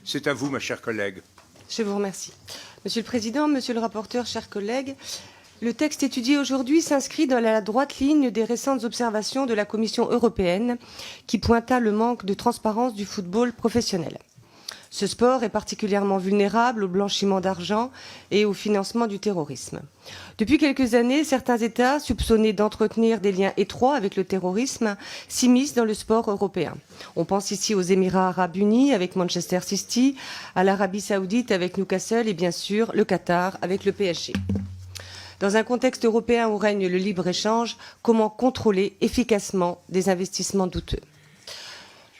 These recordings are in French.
C'est à vous, ma chère collègue. Je vous remercie. Monsieur le Président, Monsieur le rapporteur, chers collègues, le texte étudié aujourd'hui s'inscrit dans la droite ligne des récentes observations de la Commission européenne qui pointa le manque de transparence du football professionnel. Ce sport est particulièrement vulnérable au blanchiment d'argent et au financement du terrorisme. Depuis quelques années, certains États, soupçonnés d'entretenir des liens étroits avec le terrorisme, s'immiscent dans le sport européen. On pense ici aux Émirats arabes unis avec Manchester City, à l'Arabie saoudite avec Newcastle et bien sûr le Qatar avec le PSG. Dans un contexte européen où règne le libre-échange, comment contrôler efficacement des investissements douteux ?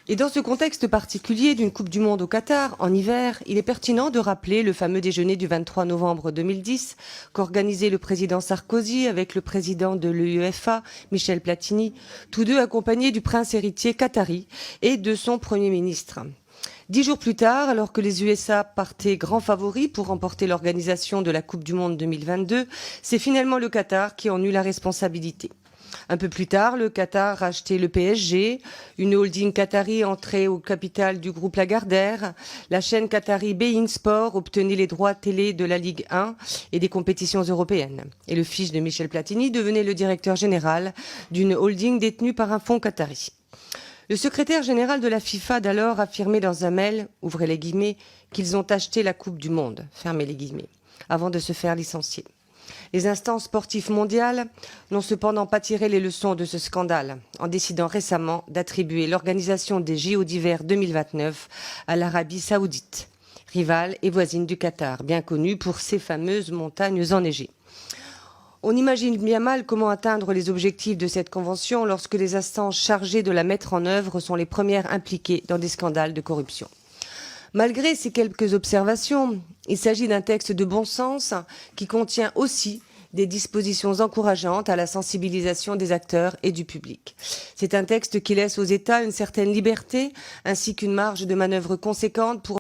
Et dans ce contexte particulier d'une Coupe du Monde au Qatar, en hiver, il est pertinent de rappeler le fameux déjeuner du 23 novembre 2010 qu'organisait le président Sarkozy avec le président de l'UEFA, Michel Platini, tous deux accompagnés du prince héritier qatari et de son Premier ministre. 10 jours plus tard, alors que les USA partaient grands favoris pour remporter l'organisation de la Coupe du Monde 2022, c'est finalement le Qatar qui en eut la responsabilité. Un peu plus tard, le Qatar a acheté le PSG, une holding qatari entrée au capital du groupe Lagardère, la chaîne qatari Bein Sport obtenait les droits télé de la Ligue 1 et des compétitions européennes. Et le fils de Michel Platini devenait le directeur général d'une holding détenue par un fonds qatari. Le secrétaire général de la FIFA d'alors affirmait dans un mail, ouvrez les guillemets, qu'ils ont acheté la Coupe du Monde, fermez les guillemets, avant de se faire licencier. Les instances sportives mondiales n'ont cependant pas tiré les leçons de ce scandale en décidant récemment d'attribuer l'organisation des JO d'hiver 2029 à l'Arabie saoudite, rivale et voisine du Qatar, bien connue pour ses fameuses montagnes enneigées. On imagine bien mal comment atteindre les objectifs de cette convention lorsque les instances chargées de la mettre en œuvre sont les premières impliquées dans des scandales de corruption. Malgré ces quelques observations, il s'agit d'un texte de bon sens qui contient aussi des dispositions encourageantes à la sensibilisation des acteurs et du public. C'est un texte qui laisse aux États une certaine liberté ainsi qu'une marge de manœuvre conséquente pour